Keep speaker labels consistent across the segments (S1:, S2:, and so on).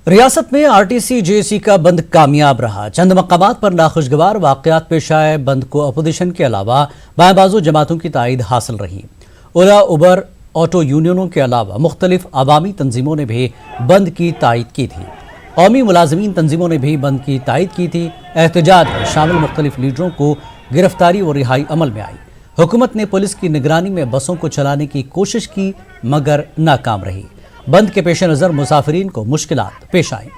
S1: रियासत में RTC JAC का बंद कामयाब रहा। चंद मकामात पर नाखुशगवार वाकयात पेश आए। बंद को अपोजिशन के अलावा बाएं बाजू जमातों की तायद हासिल रही। ओला, उबर, ऑटो यूनियनों के अलावा मुख्तलिफ अवामी तंजीमों ने भी बंद की तायद की थी। कौमी मुलाजमीन तंजीमों ने भी बंद की तायद की थी। एहतजाज में शामिल मुख्तलिफ लीडरों को गिरफ्तारी और रिहाई अमल में आई। हुकूमत ने पुलिस की निगरानी में बसों को चलाने की कोशिश की मगर नाकाम रही। बंद के पेश नजर मुसाफिरीन को मुश्किलात पेश आई।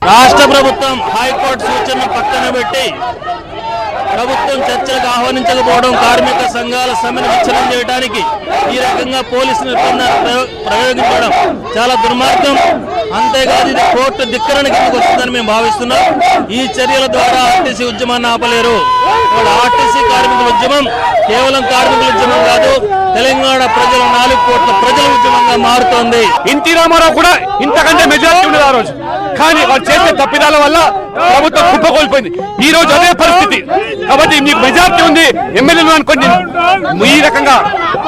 S2: రాష్ట్ర ప్రభుత్వం హైకోర్టు సూచనను పక్కన పెట్టి ప్రభుత్వం చర్చలకు ఆహ్వానించకపోవడం, కార్మిక సంఘాల సమ్మెను విచ్ఛిన్నం చేయడానికి ఈ రకంగా పోలీసు నిర్బంధాలు ప్రయోగించడం చాలా దుర్మార్గం. అంతేకాదు ఇది కోర్టు ధిక్కరణ కిందకు వస్తుందని మేము భావిస్తున్నాం. ఈ చర్యల ద్వారా ఆర్టీసీ ఉద్యమాన్ని ఆపలేరు. ఆర్టీసీ కార్మికుల ఉద్యమం కేవలం కార్మికుల ఉద్యమం కాదు, తెలంగాణ ప్రజల 4 కోట్ల ప్రజల ఉద్యమంగా మారుతోంది.
S3: ఎన్టీ రామారావు కూడా ఇంతకంటే మెజారిటీ ఉండేది ఆ రోజు, కానీ వాళ్ళు చేసే తప్పిదాల వల్ల ప్రభుత్వం కుప్పకూలిపోయింది. ఈ రోజు అదే పరిస్థితి. కాబట్టి మీకు మెజారిటీ ఉంది, ఎమ్మెల్యేలు అనుకోండి, ఈ రకంగా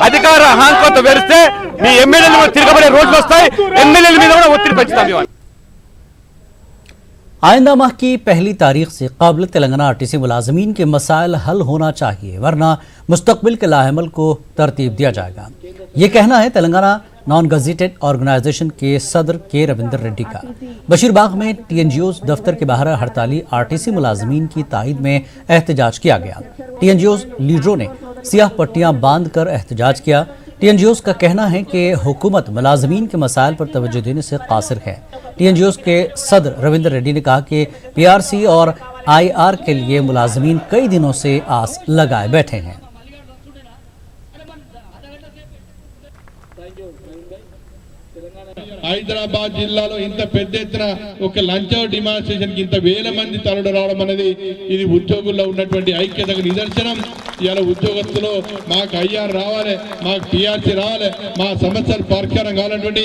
S3: అధికార అహంకారంతో వెరిస్తే మీ ఎమ్మెల్యేలు కూడా తిరగబడే రోజులు వస్తాయి. ఎమ్మెల్యేల మీద కూడా ఒత్తిడి పెంచుతాం.
S1: आइंदा माह की पहली तारीख से क़ब्ल तेलंगाना आरटीसी मुलाजमीन के मसाइल हल होना चाहिए, वरना मुस्तकबिल के लाहेमल को तरतीब दिया जाएगा। ये कहना है तेलंगाना नॉन गजेटेड ऑर्गेनाइजेशन के सदर के रविंदर रेड्डी का। बशीरबाग में टीएनजीओज दफ्तर के बाहर हड़ताली आरटीसी मुलाजमीन की तायद में एहतजाज किया गया। टीएनजीओज लीडरों ने सियाह पट्टियां बांध कर एहतजाज किया। टीएनजीओज का कहना है कि हुकूमत मुलाजमीन के मसाइल पर तवज्जो देने से कासिर है। टीएनजीओज के सदर रविंदर रेड्डी ने कहा कि पीआरसी और आईआर के लिए मुलाजमीन कई दिनों से आस लगाए बैठे हैं।
S4: హైదరాబాద్ జిల్లాలో ఇంత పెద్ద ఎత్తున ఒక లంచ్ డిమాన్స్ట్రేషన్ కి ఇంత వేల మంది తరలి రావడం అనేది ఇది ఉద్యోగుల్లో ఉన్నటువంటి ఐక్యతకు నిదర్శనం. ఇవాళ ఉద్యోగస్తులు మాకు ఐఆర్ రావాలి, మాకు పిఆర్సీ రావాలి, మా సమస్యలు పరిష్కారం కావాలన్నటువంటి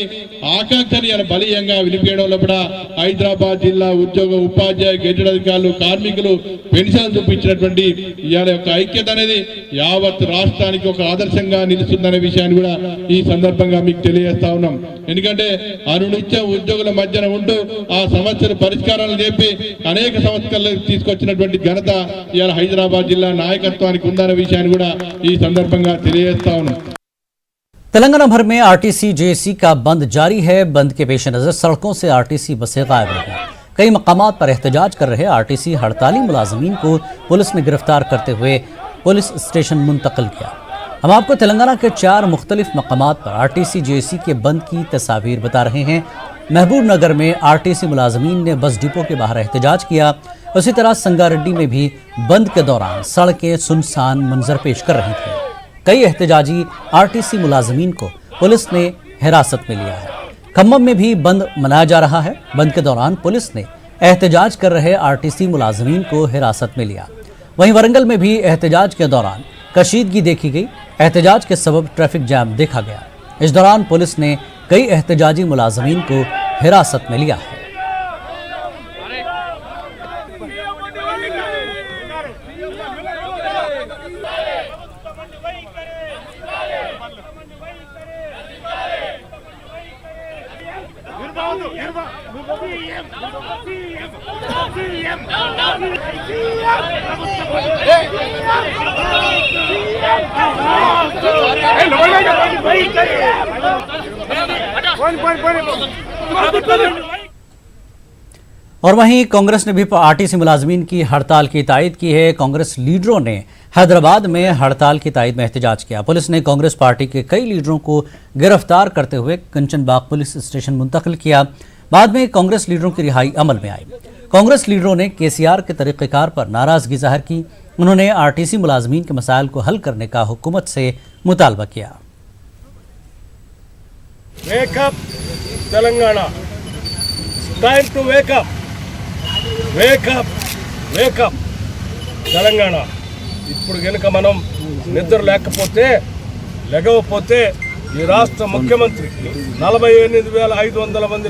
S4: ఆకాంక్షని ఇలా బలీయంగా వినిపించడంలో కూడా హైదరాబాద్ జిల్లా ఉద్యోగ ఉపాధ్యాయ గెజెట్ అధికారులు, కార్మికులు, పెన్షన్ చూపించినటువంటి ఇవాళ యొక్క ఐక్యత అనేది యావత్ రాష్ట్రానికి ఒక ఆదర్శంగా నిలుస్తుందనే విషయాన్ని కూడా ఈ సందర్భంగా మీకు తెలియజేస్తా ఉన్నాం. ఎందుకంటే అనునిత్యం ఉద్యోగుల మధ్యన ఉంటూ ఆ సమస్యలు పరిష్కారాలు చెప్పి అనేక సంస్కరణలు తీసుకొచ్చినటువంటి ఘనత ఇవాళ హైదరాబాద్ జిల్లా నాయకత్వానికి ఉందనే విషయాన్ని కూడా ఈ సందర్భంగా తెలియజేస్తా ఉన్నాం.
S1: तेलंगाना भर में आरटीसी जेएसी का बंद जारी है। बंद के पेश नजर सड़कों से आरटीसी बसें गायब रही। कई मकामात पर एहतजाज कर रहे आरटीसी हड़ताली मुलाजमीन को पुलिस ने गिरफ्तार करते हुए पुलिस स्टेशन मुंतकिल किया। हम आपको तेलंगाना के 4 मुख्तलिफ मकामात पर आरटीसी जेएसी के बंद की तस्वीर बता रहे हैं। महबूब नगर में आरटीसी मुलाजमीन ने बस डिपो के बाहर एहतजाज किया। उसी तरह संगारेड्डी में भी बंद के दौरान सड़कें सुनसान मंजर पेश कर रही थी। कई एहतजाजी आरटीसी मुलाजमीन को पुलिस ने हिरासत में लिया है। खम्मम में भी बंद मनाया जा रहा है। बंद के दौरान पुलिस ने एहतजाज कर रहे आरटीसी मुलाजमीन को हिरासत में लिया। वहीं वरंगल में भी एहतजाज के दौरान कशीदगी देखी गई। एहतजाज के सबब ट्रैफिक जैम देखा गया। इस दौरान पुलिस ने कई एहतजाजी मुलाजमीन को हिरासत में लिया है। और वहीं कांग्रेस ने भी आरटीसी मुलाजमीन की हड़ताल की तायद की है। कांग्रेस लीडरों ने हैदराबाद में हड़ताल की तायद में एहतजाज किया। पुलिस ने कांग्रेस पार्टी के कई लीडरों को गिरफ्तार करते हुए कंचनबाग पुलिस स्टेशन मुंतकिल किया। बाद में कांग्रेस लीडरों की रिहाई अमल में आई। कांग्रेस लीडरों ने केसीआर के तरीक़ेकार पर नाराजगी जाहिर की। उन्होंने आरटीसी मुलाजमीन के मसाइल को हल करने का हुकूमत से मुतालबा किया।
S3: Wake up, Telangana. Time to wake up. Wake up. Wake up, Telangana. ఇప్పుడు గనుక మనం నిద్ర లేకపోతే ఈ రాష్ట్ర ముఖ్యమంత్రి 48,500 మంది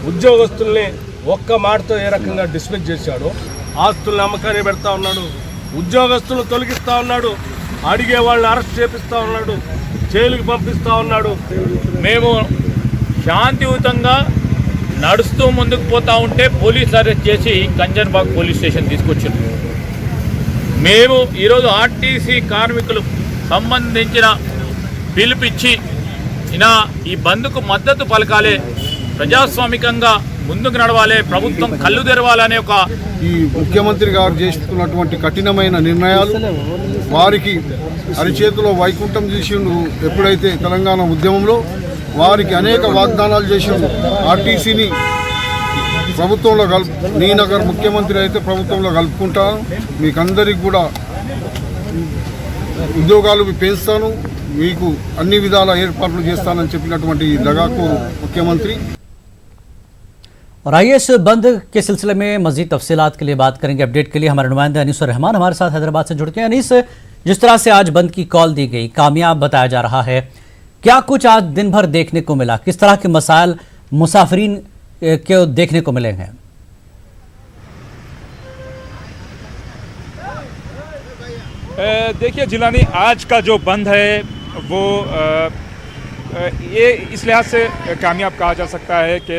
S3: ఉద్యోగస్తుల్ని ఒక్క మాటతో ఏ రకంగా డిస్మిస్ చేశాడు. ఆస్తులను అమ్మకాన్ని పెడతా ఉన్నాడు, ఉద్యోగస్తులను తొలగిస్తా ఉన్నాడు, అడిగే వాళ్ళని అరెస్ట్ చేపిస్తా ఉన్నాడు.
S5: జైలుకి పంపిస్తా ఉన్నాడు. మేము శాంతియుతంగా నడుస్తూ ముందుకు పోతా ఉంటే పోలీసులు అరెస్ట్ చేసి కంజన్బాగ్ పోలీస్ స్టేషన్ తీసుకొచ్చారు. మేము ఈరోజు ఆర్టీసీ కార్మికులు సంబంధించిన పిలుపిచ్చి ఈ బంద్కు మద్దతు పలకాలే, ప్రజాస్వామికంగా ముందుకు నడవాలి, ప్రభుత్వం కళ్ళు తెరవాలనే ఒక
S6: ఈ ముఖ్యమంత్రి గారు చేస్తున్నటువంటి కఠినమైన నిర్ణయాలు, వారికి అరిచేతిలో వైకుంఠం చేసిండు. ఎప్పుడైతే తెలంగాణ ఉద్యమంలో వారికి అనేక వాగ్దానాలు చేసిండు. ఆర్టీసీని ప్రభుత్వంలో నీనగర్ ముఖ్యమంత్రి అయితే ప్రభుత్వంలో కలుపుకుంటాను, మీకందరికి కూడా ఉద్యోగాలు పెంచుతాను, మీకు అన్ని విధాల ఏర్పాట్లు చేస్తానని చెప్పినటువంటి దగాకోరు ముఖ్యమంత్రి.
S1: और आइए इस बंद के सिलसिले में मजीद तफसीलात के लिए बात करेंगे। अपडेट के लिए हमारे नुमाइंदे अनीस रहमान हमारे साथ हैदराबाद से जुड़ के। अनीस, जिस तरह से आज बंद की कॉल दी गई, कामयाब बताया जा रहा है, क्या कुछ आज दिन भर देखने को मिला? किस तरह के मसाइल मुसाफिरीन के देखने को मिले हैं?
S7: देखिए जिलानी, आज का जो बंद है वो ये इस लिहाज से कामयाब कहा जा सकता है कि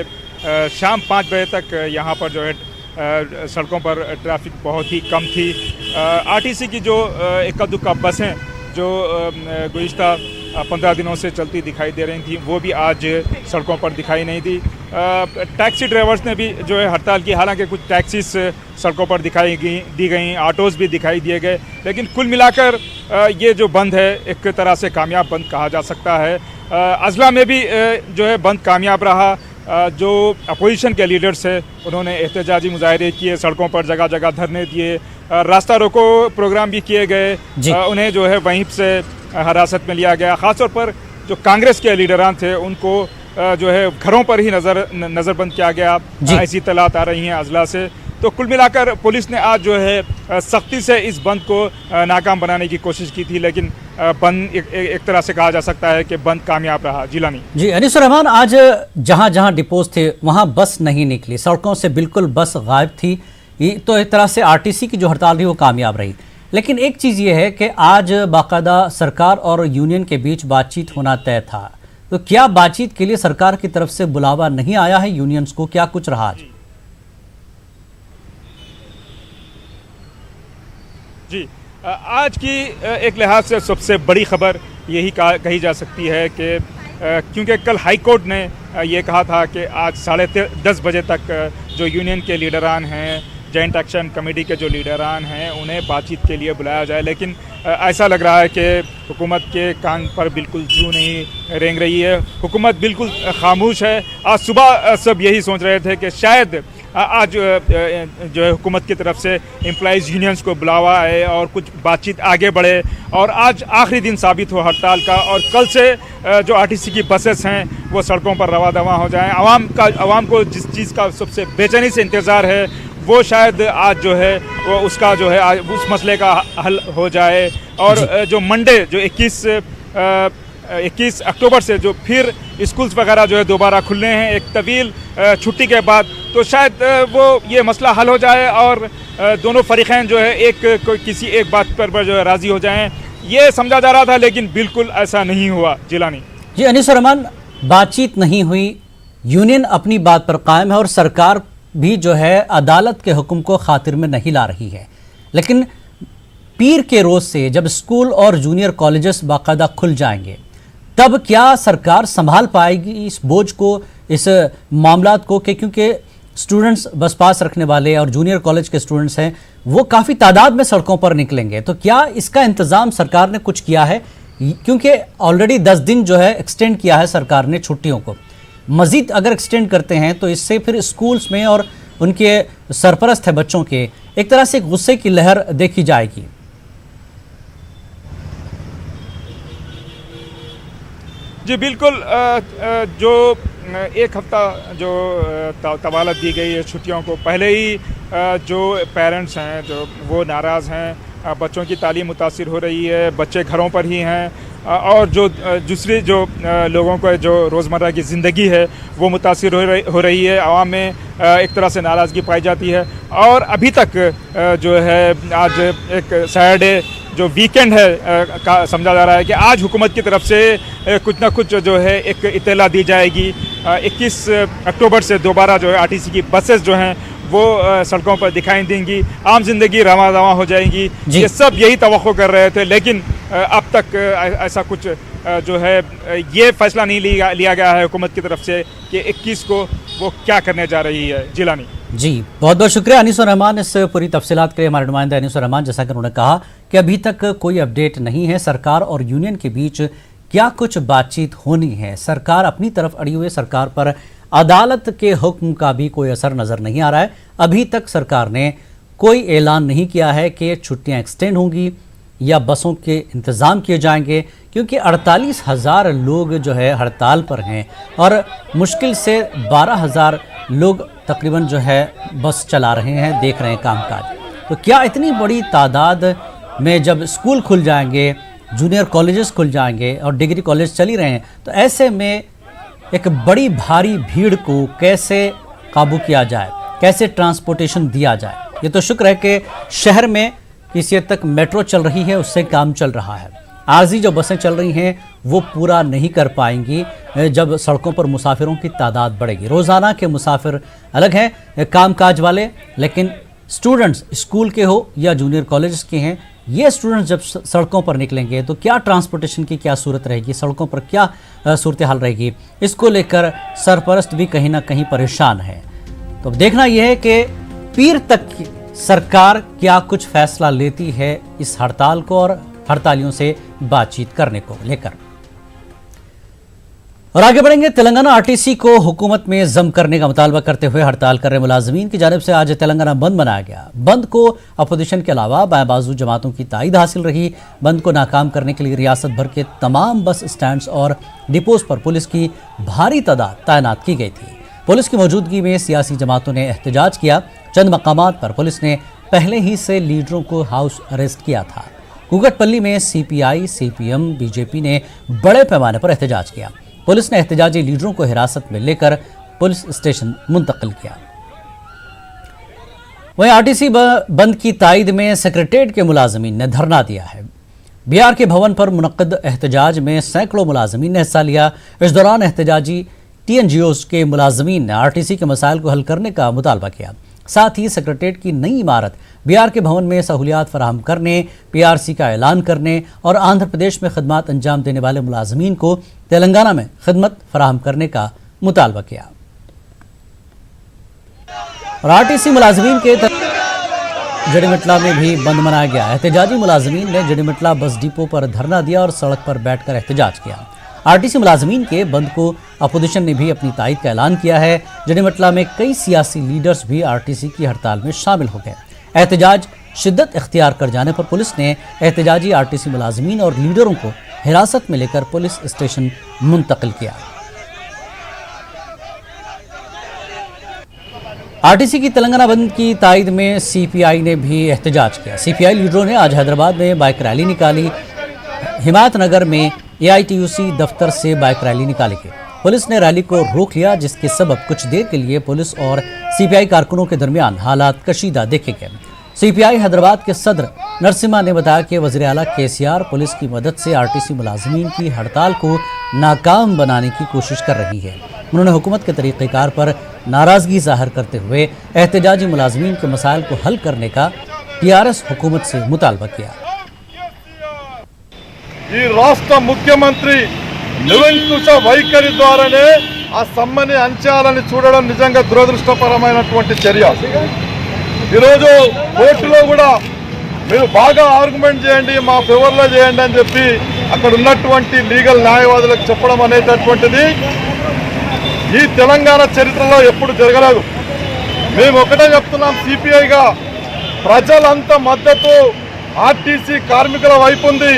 S7: शाम 5 बजे तक यहाँ पर जो है सड़कों पर ट्रैफिक बहुत ही कम थी। आरटीसी की जो इक्का दुक्का बसें जो गुज़िश्ता 15 दिनों से चलती दिखाई दे रही थी, वो भी आज सड़कों पर दिखाई नहीं दी। टैक्सी ड्राइवर्स ने भी जो है हड़ताल की, हालांकि कुछ टैक्सीज सड़कों पर दी गई, ऑटोज़ भी दिखाई दिए गए, लेकिन कुल मिलाकर ये जो बंद है एक तरह से कामयाब बंद कहा जा सकता है। अजला में भी जो है बंद कामयाब रहा। जो अपोजिशन के लीडर्स है उन्होंने एहतजाजी मुजाहरे किए, सड़कों पर जगह जगह धरने दिए, रास्ता रोको प्रोग्राम भी किए गए, उन्हें जो है वहीं से हिरासत में लिया गया। ख़ासतौर पर जो कांग्रेस के लीडरान थे उनको जो है घरों पर ही नज़रबंद किया गया, ऐसी इत्तलात आ रही हैं अजला से। तो कुल मिलाकर पुलिस ने आज जो है सख्ती से इस बंद को नाकाम बनाने की कोशिश की थी, लेकिन बंद एक तरह से कहा जा सकता है कि बंद कामयाब रहा। जिलानी
S1: जी, अनीस रहमान, आज जहां जहां डिपोज थे वहां बस नहीं निकली, सड़कों से बिल्कुल बस गायब थी, तो एक तरह से आरटीसी की जो हड़ताल रही वो कामयाब रही। लेकिन एक चीज़ ये है कि आज बाकायदा सरकार और यूनियन के बीच बातचीत होना तय था, तो क्या बातचीत के लिए सरकार की तरफ से बुलावा नहीं आया है यूनियंस को? क्या कुछ रहा आज?
S7: जी, आज की एक लिहाज से सबसे बड़ी खबर यही कही जा सकती है कि क्योंकि कल हाई कोर्ट ने ये कहा था कि आज 10:30 बजे तक जो यूनियन के लीडरान हैं, जॉइंट एक्शन कमेटी के जो लीडरान हैं, उन्हें बातचीत के लिए बुलाया जाए, लेकिन ऐसा लग रहा है कि हुकूमत के कान पर बिल्कुल जू नहीं रेंग रही है। हुकूमत बिल्कुल खामोश है। आज सुबह सब यही सोच रहे थे कि शायद आज जो है हुकूमत की तरफ से एम्प्लॉइज़ यूनियंस को बुलावा है और कुछ बातचीत आगे बढ़े, और आज आखिरी दिन साबित हो हड़ताल का, और कल से जो आरटीसी की बसेस हैं वो सड़कों पर रवा दवा हो जाएं। आवाम को जिस चीज़ का सबसे बेचैनी से इंतज़ार है वो शायद आज जो है वो उसका जो है आज उस मसले का हल हो जाए। और जो मंडे जो 21 अक्टूबर से जो फिर स्कूल्स वगैरह जो है दोबारा खुलने हैं एक तवील छुट्टी के बाद, तो शायद वो ये मसला हल हो जाए और दोनों फरीक़ैन जो है किसी एक बात पर जो है राज़ी हो जाएं। ये समझा जा रहा था, लेकिन बिल्कुल ऐसा नहीं हुआ। जिलानी
S1: जी, अनीस रहमान, बातचीत नहीं हुई, यूनियन अपनी बात पर कायम है और सरकार भी जो है अदालत के हुक्म को खातिर में नहीं ला रही है। लेकिन पीर के रोज़ से जब स्कूल और जूनियर कॉलेजेस बाकायदा खुल जाएंगे, तब क्या सरकार संभाल पाएगी इस बोझ को, इस मामलात को? क्योंकि स्टूडेंट्स, बस पास रखने वाले और जूनियर कॉलेज के स्टूडेंट्स हैं, वो काफ़ी तादाद में सड़कों पर निकलेंगे, तो क्या इसका इंतज़ाम सरकार ने कुछ किया है? क्योंकि ऑलरेडी 10 दिन जो है एक्सटेंड किया है सरकार ने छुट्टियों को, मज़ीद अगर एक्सटेंड करते हैं तो इससे फिर स्कूल्स में और उनके सरपरस्त है बच्चों के एक तरह से गुस्से की लहर देखी जाएगी।
S7: जी बिल्कुल, जो एक हफ्ता जो तवालत दी गई है छुट्टियों को, पहले ही जो पेरेंट्स हैं जो वो नाराज़ हैं, बच्चों की तालीम मुतासिर हो रही है, बच्चे घरों पर ही हैं, और जो दूसरी जो लोगों को जो रोज़मर्रा की ज़िंदगी है वो मुतासिर हो रही है। आवाम में एक तरह से नाराज़गी पाई जाती है। और अभी तक जो है आज एक सैटरडे जो वीकेंड है का समझा जा रहा है कि आज हुकूमत की तरफ से कुछ ना कुछ जो है एक इत्तला दी जाएगी। 21 अक्टूबर से दोबारा जो है आरटीसी की बसेस जो हैं वो सड़कों पर दिखाई देंगी, आम जिंदगी रवा रवा हो जाएगी। ये सब यही तवक्को कर रहे थे, लेकिन अब तक ऐसा कुछ जो है ये फैसला नहीं लिया गया है हुकूमत की तरफ से कि 21 को वो क्या करने जा रही है। जिलानी
S1: जी, बहुत बहुत शुक्रिया अनीसुर रहमान इस पूरी तफसीलात के लिए। हमारे नुमाइंदा अनीसुर रहमान, जैसा कि उन्होंने कहा कि अभी तक कोई अपडेट नहीं है, सरकार और यूनियन के बीच क्या कुछ बातचीत होनी है, सरकार अपनी तरफ अड़ी हुई, सरकार पर अदालत के हुक्म का भी कोई असर नजर नहीं आ रहा है। अभी तक सरकार ने कोई ऐलान नहीं किया है कि छुट्टियां एक्सटेंड होंगी या बसों के इंतज़ाम किए जाएंगे, क्योंकि 48,000 लोग जो है हड़ताल पर हैं और मुश्किल से 12,000 लोग तकरीबन जो है बस चला रहे हैं, देख रहे हैं कामकाज। तो क्या इतनी बड़ी तादाद में जब स्कूल खुल जाएंगे, जूनियर कॉलेजेस खुल जाएंगे और डिग्री कॉलेज चल ही रहे हैं, तो ऐसे में एक बड़ी भारी भीड़ को कैसे काबू किया जाए, कैसे ट्रांसपोर्टेशन दिया जाए। ये तो शुक्र है कि शहर में किसी हद तक मेट्रो चल रही है, उससे काम चल रहा है। आरजी जो बसें चल रही हैं वो पूरा नहीं कर पाएंगी जब सड़कों पर मुसाफिरों की तादाद बढ़ेगी। रोज़ाना के मुसाफिर अलग हैं कामकाज वाले, लेकिन स्टूडेंट्स स्कूल के हो या जूनियर कॉलेज के हैं, ये स्टूडेंट्स जब सड़कों पर निकलेंगे तो क्या ट्रांसपोर्टेशन की क्या सूरत रहेगी, सड़कों पर क्या सूरत हाल रहेगी, इसको लेकर सरपरस्त भी कहीं ना कहीं परेशान है। तो देखना यह है कि पीर तक सरकार क्या कुछ फैसला लेती है इस हड़ताल को और हड़तालियों से बातचीत करने को लेकर। और आगे बढ़ेंगे, तेलंगाना आरटीसी को हुकूमत में जम करने का मुतालबा करते हुए हड़ताल कर रहे मुलाजमीन की जानिब से आज तेलंगाना बंद मनाया गया। बंद को अपोजिशन के अलावा बाएं बाजू जमातों की तायद हासिल रही। बंद को नाकाम करने के लिए रियासत भर के तमाम बस स्टैंड्स और डिपोज पर पुलिस की भारी तादाद तैनात की गई थी। पुलिस की मौजूदगी में सियासी जमातों ने एहतजाज किया। चंद मकामात पर पुलिस ने पहले ही से लीडरों को हाउस अरेस्ट किया था। कुकटपल्ली में सीपीआई, सीपीएम, बीजेपी ने बड़े पैमाने पर एहतजाज किया। पुलिस ने एहतजाजी लीडरों को हिरासत में लेकर पुलिस स्टेशन मुंतकिल किया। वहीं आरटीसी बंद की तायद में सेक्रेटेरिएट के मुलाजमीन ने धरना दिया है। बीआर के भवन पर मुनक्कद एहतजाज में सैकड़ों मुलाजमीन ने हिस्सा लिया। इस दौरान एहतजाजी टीएनजीओज के मुलाजमीन ने आरटीसी के मसाइल को हल करने का मुतालबा किया। साथ ही सेक्रेटेरिएट की नई इमारत बीआर के भवन में सहूलियात फराहम करने, पीआरसी का ऐलान करने और आंध्र प्रदेश में खदमात अंजाम देने वाले मुलाजमीन को तेलंगाना में खिदमत फराहम करने का मुतालबा किया। और आरटीसी मुलाजमीन के जड़ीमटला में भी बंद मनाया गया। एहतजाजी मुलाजमीन ने जड़ीमटला बस डिपो पर धरना दिया और सड़क पर बैठकर एहतजाज किया। आरटीसी मुलाजमीन के बंद को अपोजिशन ने भी अपनी तायद का ऐलान किया है। जड़ीमटला में कई सियासी लीडर्स भी आरटीसी की हड़ताल में शामिल हो गए। एहतजाज शिद्दत इख्तियार कर जाने पर पुलिस ने एहतजाजी आरटीसी मुलाजमीन और लीडरों को हिरासत में लेकर पुलिस स्टेशन मुंतकिल किया। आरटीसी की तेलंगाना बंद की तायद में सीपीआई ने भी एहतजाज किया। सीपीआई लीडरों ने आज हैदराबाद में बाइक रैली निकाली। हिमायत नगर में एआईटीयूसी दफ्तर से बाइक रैली निकाली गई। पुलिस ने रैली को रोक लिया, जिसके सबब कुछ देर के लिए पुलिस और सीपीआई कारकुनों के दरमियान हालात कशीदा देखे गए। सीपीआई हैदराबाद के सदर नरसिम्हा ने बताया कि वज़ीर आला केसीआर पुलिस की मदद से आरटीसी मुलाजमीन की हड़ताल को नाकाम बनाने की कोशिश कर रही है। उन्होंने हुकूमत के तरीक़ेकार पर नाराज़गी जाहिर करते हुए एहतजाजी मुलाजमीन के मसाइल को हल करने का टीआरएस हुकूमत से मुतालबा किया।
S8: ఈ రాష్ట్ర ముఖ్యమంత్రి నిరంకుశ వైఖరి ద్వారానే ఆ సమ్మని అంచాలని చూడడం నిజంగా దురదృష్టకరమైనటువంటి చర్య। ఈరోజు కోర్టులో కూడా మీరు బాగా ఆర్గ్యుమెంట్ చేయండి, మా ఫేవర్లో చేయండి అని చెప్పి అక్కడ ఉన్నటువంటి లీగల్ న్యాయవాదులకు చెప్పడం అనేటటువంటిది ఈ తెలంగాణ చరిత్రలో ఎప్పుడు జరగలేదు। మేము ఒకటే చెప్తున్నాం, సిపిఐగా ప్రజలంతా మద్దతు ఆర్టీసీ కార్మికుల వైపు ఉంది।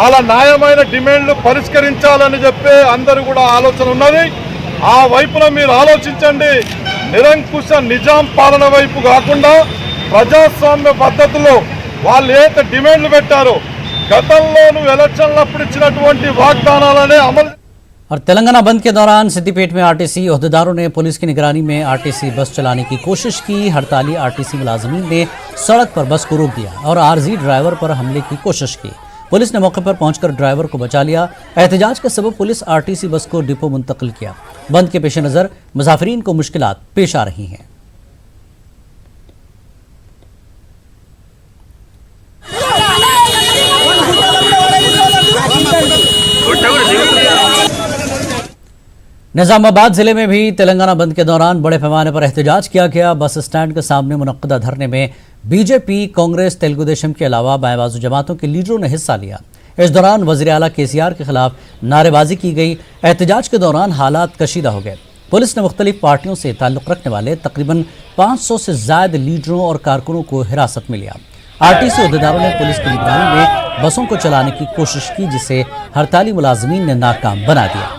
S8: అలా న్యాయమైన డిమాండ్లు పరిష్కరించాలని చెప్పి అందరూ కూడా ఆలోచన ఉన్నది। ఆ వైపున మీరు ఆలోచించండి, నిరంకుశ నిజాం పాలన వైపు కాకుండా ప్రజాస్వామ్య పద్ధతిలో వాళ్ళు ఏదైతే డిమాండ్లు పెట్టారో గతంలోనూ ఎలక్షన్లప్పుడు ఇచ్చినటువంటి వాగ్దానాలనే అమలు
S1: और तेलंगाना बंद के दौरान सिद्दीपेट में आरटीसी ओहदेदारों ने पुलिस की निगरानी में आरटीसी बस चलाने की कोशिश की। हड़ताली आरटीसी मुलाजमीन ने सड़क पर बस को रोक दिया और आरजी ड्राइवर पर हमले की कोशिश की। पुलिस ने मौके पर पहुंचकर ड्राइवर को बचा लिया। एहतजाज के सबब पुलिस आरटीसी बस को डिपो मुंतकिल किया। बंद के पेश नज़र मुसाफिरीन को मुश्किलात पेश आ रही हैं। निजामाबाद जिले में भी तेलंगाना बंद के दौरान बड़े पैमाने पर एहतजाज किया गया। बस स्टैंड के सामने मुनक्कदा धरने में बीजेपी, कांग्रेस, तेलुगु देशम के अलावा बाएं बाजू जमातों के लीडरों ने हिस्सा लिया। इस दौरान वज़ीर आला केसीआर के खिलाफ नारेबाजी की गई। एहतजाज के दौरान हालात कशीदा हो गए। पुलिस ने मुख्तलिफ पार्टियों से ताल्लुक़ रखने वाले तकरीबन 500 से ज़ायद लीडरों और कारकुनों को हिरासत में लिया। आरटीसी अहदेदारों ने पुलिस की निगरानी में बसों को चलाने की कोशिश की, जिसे हड़ताली मुलाजमीन ने नाकाम बना दिया।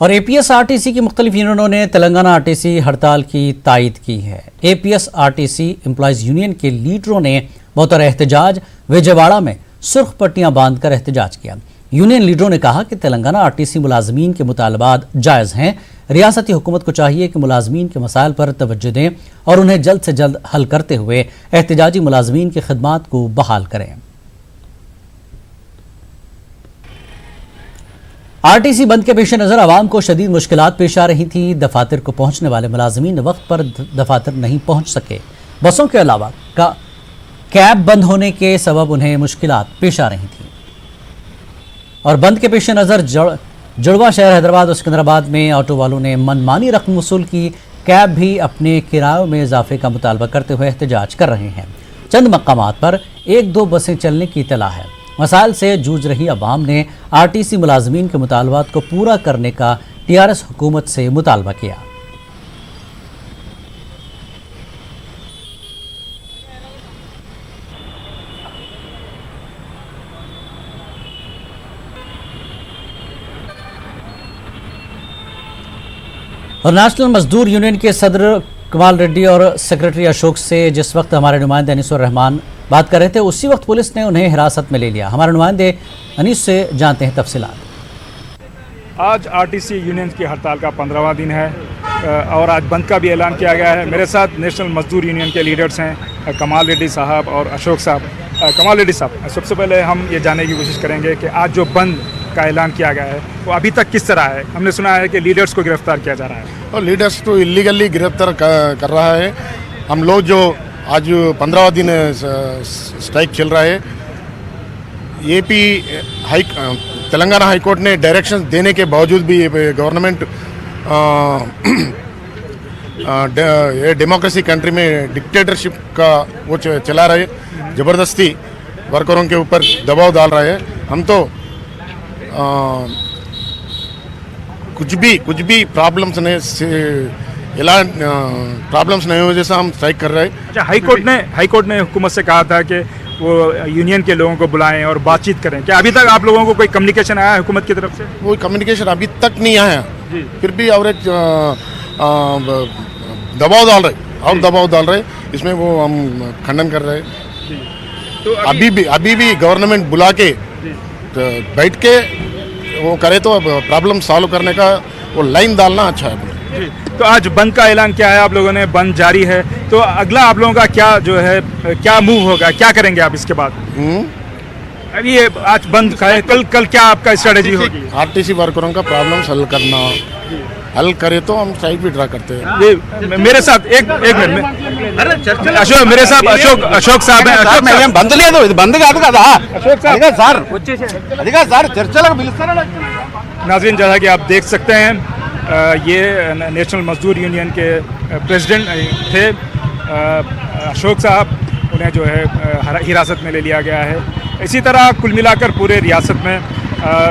S1: और एपीएस आरटीसी की मुख्तलिफ यूनियनों ने तेलंगाना आरटीसी हड़ताल की तायद की है। एपीएस आरटीसी एम्प्लॉयज़ यूनियन के लीडरों ने बतौर एहतजाज विजयवाड़ा में सुर्ख पट्टियां बांधकर एहतजाज किया। यूनियन लीडरों ने कहा कि तेलंगाना आरटीसी मुलाजमीन के मुतालबात जायज़ हैं। रियासती हुकूमत को चाहिए कि मुलाजमीन के मसाइल पर तवज्जो दें और उन्हें जल्द से जल्द हल करते हुए एहतजाजी मुलाजमीन की खिदमात को बहाल करें। आरटीसी बंद के पेश नज़र आवाम को शदीद मुश्किलात पेश आ रही थी। दफातर को पहुंचने वाले मुलाजमीन वक्त पर दफातर नहीं पहुंच सके। बसों के अलावा कैब बंद होने के सबब उन्हें मुश्किलात पेश आ रही थी। और बंद के पेश नज़र जुड़वा शहर हैदराबाद और सिकंदराबाद में ऑटो वालों ने मनमानी रकम वसूल की। कैब भी अपने किरायों में इजाफे का मुतालबा करते हुए एहतजाज कर रहे हैं। चंद मकामात पर 1-2 बसें चलने की इत्तला है। मसाइल से जूझ रही अवाम ने आरटीसी मुलाजमीन के मुतालबात को पूरा करने का टीआरएस हुकूमत से मुतालबा किया। और नेशनल मजदूर यूनियन के सदर कमाल रेड्डी और सेक्रेटरी अशोक से जिस वक्त हमारे नुमाइंदे अनीसुर रहमान बात कर रहे थे, उसी वक्त पुलिस ने उन्हें हिरासत में ले लिया। हमारे नुमाइंदे अनीस से जानते हैं तफसीलात।
S7: आज आरटीसी यूनियन की हड़ताल का 15वां दिन है और आज बंद का भी ऐलान किया गया है। मेरे साथ नेशनल मजदूर यूनियन के लीडर्स हैं कमाल रेड्डी साहब और अशोक साहब। कमाल रेड्डी साहब, सबसे पहले हम ये जानने की कोशिश करेंगे कि आज जो बंद का ऐलान किया गया है वो अभी तक किस तरह है। हमने सुना है कि लीडर्स को गिरफ्तार किया जा रहा है
S6: और लीडर्स तो इलीगली गिरफ्तार कर रहा है। हम लोग जो आज 15वां दिन स्ट्राइक चल रहा है, तेलंगाना हाई कोर्ट ने डायरेक्शन देने के बावजूद भी गवर्नमेंट डेमोक्रेसी कंट्री में डिक्टेटरशिप का वो चला रहे, ज़बरदस्ती वर्करों के ऊपर दबाव डाल रहा है। हम तो कुछ भी प्रॉब्लम्स नहीं हो जैसा हम स्ट्राइक कर रहे हैं।
S7: अच्छा, हाईकोर्ट ने हुकूमत से कहा था कि वो यूनियन के लोगों को बुलाएं और बातचीत करें। क्या अभी तक आप लोगों को कोई कम्युनिकेशन आया है हुकूमत की तरफ से?
S6: वो कम्युनिकेशन अभी तक नहीं आया जी। फिर भी और एक दबाव डाल रहे इसमें वो हम खंडन कर रहे हैं। तो अभी भी गवर्नमेंट बुला के बैठ के वो करे तो प्रॉब्लम सॉल्व करने का वो लाइन डालना अच्छा है जी।
S7: तो आज बंद का ऐलान किया है आप लोगों ने, बंद जारी है, तो अगला आप लोगों का क्या मूव होगा, क्या करेंगे आप इसके बाद? अभी ये आज बंद का है, कल क्या आपका स्ट्रेटेजी होगी?
S6: आरटीसी वर्करों का प्रॉब्लम हल करे तो हम स्ट्राइक भी ड्रा करते हैं।
S7: मेरे साथ एक मिनट अशोक, मेरे साथ अशोक साहब है।
S3: బంద్ లేదు, ఇది బంద్ కాదు కదా
S7: अदिगा సార్ చర్చలకు పిలుస్తారా? नाज़रीन, जैसा कि आप देख सकते हैं, ये नेशनल मजदूर यूनियन के प्रेसिडेंट थे अशोक साहब, उन्हें जो है हिरासत में ले लिया गया है। इसी तरह कुल मिलाकर पूरे रियासत में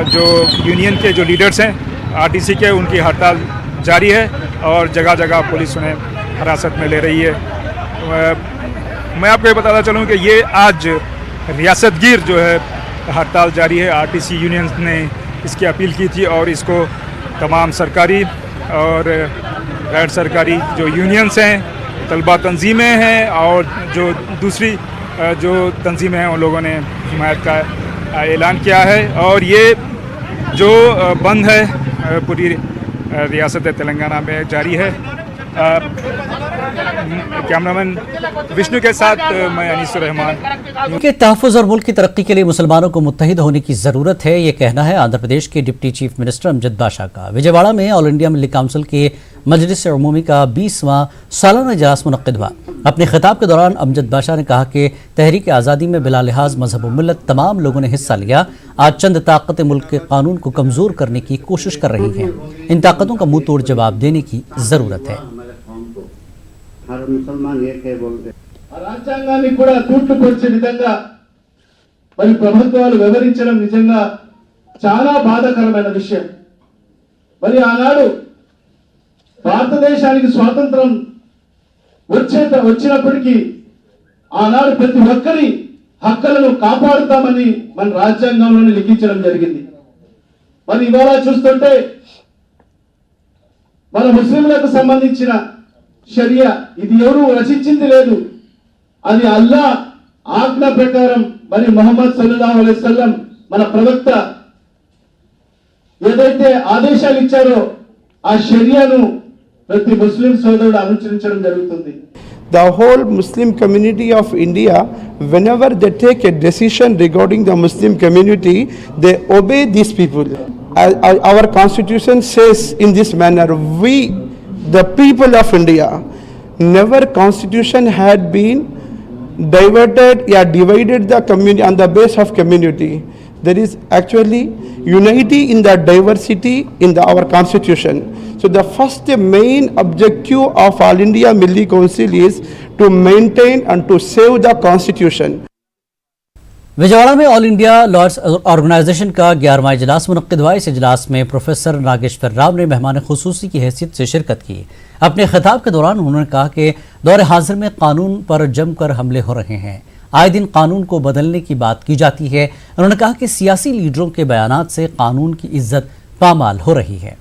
S7: जो यूनियन के जो लीडर्स हैं आरटीसी के, उनकी हड़ताल जारी है और जगह जगह पुलिस उन्हें हिरासत में ले रही है। मैं आपको ये बताना चलूँ कि ये आज रियासतगीर जो है हड़ताल जारी है। आरटीसी यूनियन ने इसकी अपील की थी और इसको तमाम सरकारी और गैर सरकारी जो यूनियंस हैं, तलबा तंजीमें हैं और जो दूसरी जो तंजीमें हैं उन लोगों ने हिमायत का ऐलान किया है। और ये जो बंद है पूरी रियासत तेलंगाना में जारी है। कैमरामैन विष्णु के साथ मैं अनीसुर रहमान।
S1: के तहफ़्फ़ुज़ और मुल्क की तरक्की के लिए मुसलमानों को मुत्तहिद होने की ज़रूरत है, ये कहना है आंध्र प्रदेश के डिप्टी चीफ मिनिस्टर अमजद बाशा का। विजयवाड़ा में ऑल इंडिया मिल्ली काउंसिल के मजलिस उमूमी का 20वां सालाना इजलास मुनक़्क़िद हुआ। अपने खिताब के दौरान अमजद बाशा ने कहा कि तहरीक आज़ादी में बिला लिहाज मजहब व मिल्लत तमाम लोगों ने हिस्सा लिया। आज चंद ताकतें मुल्क के कानून को कमज़ोर करने की कोशिश कर रही हैं। इन ताकतों का मुँह तोड़ जवाब देने की ज़रूरत है।
S9: రాజ్యాంగాన్ని కూడా తూట్లు పొడిచే విధంగా మరి ప్రభుత్వాలు వివరించడం నిజంగా చాలా బాధాకరమైన విషయం। మరి ఆనాడు భారతదేశానికి స్వాతంత్రం వచ్చినప్పటికీ ఆనాడు ప్రతి ఒక్కరి హక్కులను కాపాడుతామని మన రాజ్యాంగంలోనే లిఖించడం జరిగింది। మరి ఇవాళ చూస్తుంటే మన ముస్లింలకు సంబంధించిన షరియా ఇది ఎవరు రచించింది లేదు, అది అల్లా ఆజ్ఞ ప్రకారం మరి ముహమ్మద్ సల్లల్లాహు అలైహి వసల్లం మన ప్రవక్త ఏదైతే ఆదేశాలు ఇచ్చారో ఆ షరియాను ప్రతి ముస్లిం సోదరుడు అనుసరించడం జరుగుతుంది।
S10: The whole Muslim community of India, whenever they take a decision regarding the Muslim community, they obey these people. Our constitution says in this manner, we, the people of India, never constitution had been diverted or divided the community on the basis of community. There is actually unity in the diversity in our constitution. So the first main objective of All India Milli Council is to maintain and to save the constitution.
S1: Vijayawada में all India lawyers organisation का 11वां इजलास मुनक़्क़िद हुआ। इस इजलास में professor Nageshwar Rao ने मेहमान खुसूसी की हैसियत से शिरकत की। अपने खिताब के दौरान उन्होंने कहा कि दौर हाजिर में कानून पर जमकर हमले हो रहे हैं, आए दिन कानून को बदलने की बात की जाती है। उन्होंने कहा कि सियासी लीडरों के बयानात से कानून की इज्जत पामाल हो रही है।